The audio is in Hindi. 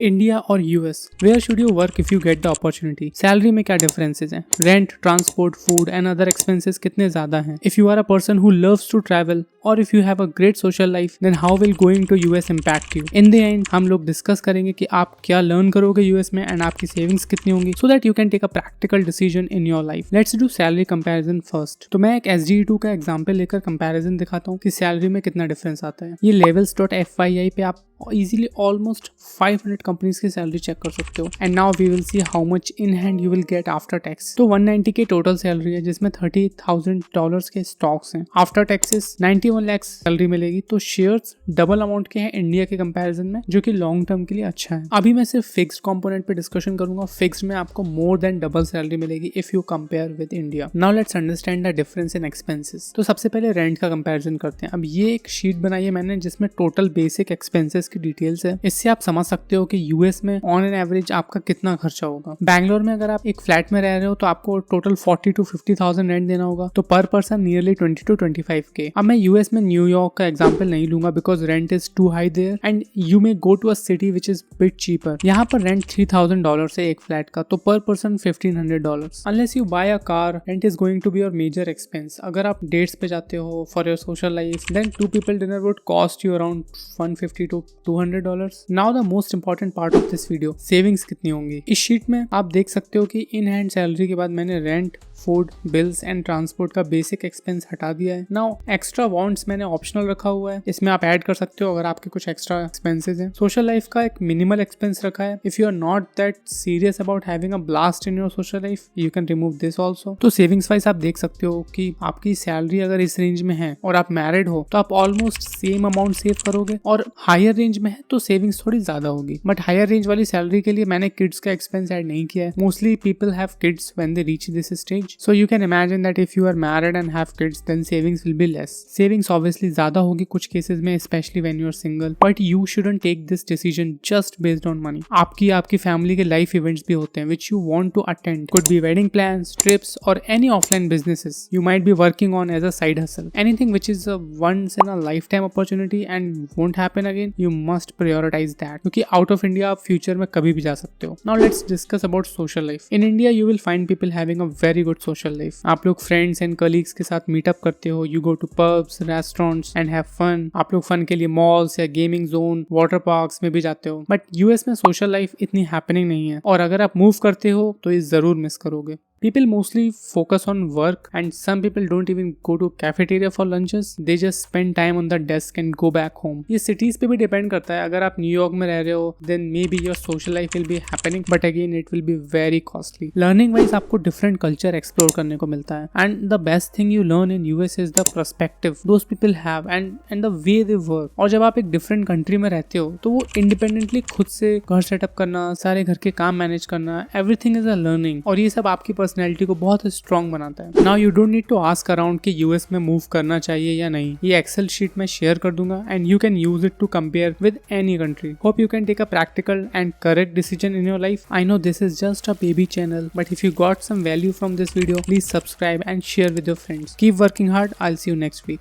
इंडिया और US, where should you work if you get the opportunity? Salary में क्या डिफरेंसेस हैं? Rent, transport, food and other expenses कितने ज्यादा हैं? If you are a person who loves to travel और if you have a great social life, then how will going to US impact you? In the end हम लोग डिस्कस करेंगे कि आप क्या लर्न करोगे यूएस में एंड आपकी सेविंग्स कितनी होंगी, so that you can take a practical decision in your life. Let's do salary comparison first. तो मैं एक SGE2 का एग्जांपल लेकर कंपैरिजन दिखाता हूँ कि सैलरी में कितना डिफरेंस आता है। ये levels.fyi पे आप इजीली ऑलमोस्ट 500 कंपनीज की सैलरी चेक कर सकते हो। And now we will see how much in hand you will get after tax. तो 190 के टोटल सैलरी है जिसमें $30,000 के स्टॉक्स हैं। आफ्टर टैक्सेस 91 लाख सैलरी मिलेगी। तो शेयर्स डबल अमाउंट के हैं इंडिया के कंपैरिजन में, जो कि लॉन्ग टर्म के लिए अच्छा है। अभी मैं सिर्फ फिक्स्ड कंपोनेंट पे डिस्कशन करूंगा। फिक्स्ड में आपको मोर देन डबल सैलरी मिलेगी if you compare with India. Now let's understand the difference in expenses. तो सबसे पहले रेंट का कंपैरिजन करते हैं। अब ये एक शीट बनाई है मैंने जिसमें टोटल बेसिक एक्सपेंसेस की डिटेल्स है। इससे आप समझ सकते हो कि यूएस में ऑन एन एवरेज आपका कितना खर्चा होगा। बैंगलोर में अगर आप एक फ्लैट में रह रहे हो तो आपको टोटल 40 to 50,000 रेंट देना होगा। तो per person nearly 20 to 25K। अब मैं यूएस में न्यूयॉर्क का एग्जांपल नहीं लूंगा because rent is too high there and you may go to a city which is bit cheaper. यहाँ पर रेंट $3,000 है एक फ्लैट का, तो per person $1,500। Unless you buy a car, rent is going to be your major expense. अगर आप डेट्स पे जाते हो for your social life, then 2 people dinner would cost you around $150 to $200। Now the most important part of this video, savings कितनी होंगी। इस शीट में आप देख सकते हो कि इन हैंड सैलरी के बाद मैंने rent, food, bills and transport का बेसिक एक्सपेंस हटा दिया है। नाउ एक्स्ट्रा वांट्स मैंने ऑप्शनल रखा हुआ है, इसमें आप ऐड कर सकते हो अगर आपके कुछ एक्स्ट्रा एक्सपेंसेस हैं। सोशल लाइफ का एक मिनिमल एक्सपेंस रखा है। If you are not that serious about having a blast in your social life, you can remove this also. तो सेविंग्स वाइज आप देख सकते हो कि आपकी सैलरी अगर इस रेंज में है और आप मैरिड हो तो आप ऑलमोस्ट सेम अमाउंट सेव करोगे, और हायर रेंज में है तो सेविंग्स थोड़ी ज्यादा होगी। बट हायर रेंज वाली सैलरी के लिए मैंने किड्स का एक्सपेंस ऐड नहीं किया है। Mostly people have kids when they reach this stage, so you can imagine that if you are married and have kids, then savings will be less. Savings obviously ज़्यादा होगी कुछ केसेस में, especially when you are single. But you shouldn't take this decision just based on money. आपकी फैमिली के लाइफ इवेंट्स भी होते हैं which you want to attend. Could be wedding plans, trips, or any offline businesses you might be working on as a side hustle. Anything which is a once in a lifetime opportunity and won't happen again, you must prioritize that. क्योंकि out of India आप फ्यूचर में कभी भी जा सकते हो। Now let's discuss about social life. In India, you will find people having a very good social life. आप लोग फ्रेंड्स एंड कलीग्स के साथ मीटअप करते हो, you go to pubs, restaurants and have fun. आप लोग फन के लिए मॉल्स या गेमिंग जोन, वाटर पार्क्स में भी जाते हो। बट यूएस में सोशल लाइफ इतनी हैपनिंग नहीं है, और अगर आप मूव करते हो तो ये जरूर मिस करोगे। People mostly focus on work and some people don't even go to cafeteria for lunches. They just spend time on the desk and go back home. ये cities पे भी depend करता है। अगर आप न्यूयॉर्क में रह रहे हो then maybe your social life will be happening, but again it will be very costly. Learning wise आपको different culture explore करने को मिलता है, and the best thing you learn in US is the perspective those people have and the way they work. और जब आप एक different country में रहते हो तो वो independently खुद से घर सेटअप करना, सारे घर के काम मैनेज करना, everything is a learning, और ये सब आपकी पर्सनैलिटी को बहुत स्ट्रॉन्ग बनाता है। Now you don't need to ask around कि यूएस में मूव करना चाहिए या नहीं। ये एक्सेल शीट में शेयर कर दूंगा and you can use it to compare with any country. Hope you can take a practical and correct decision in your life. I know this is just a baby channel, but if you got some value from this video, please subscribe and share with your friends. Keep working hard. I will see you next week.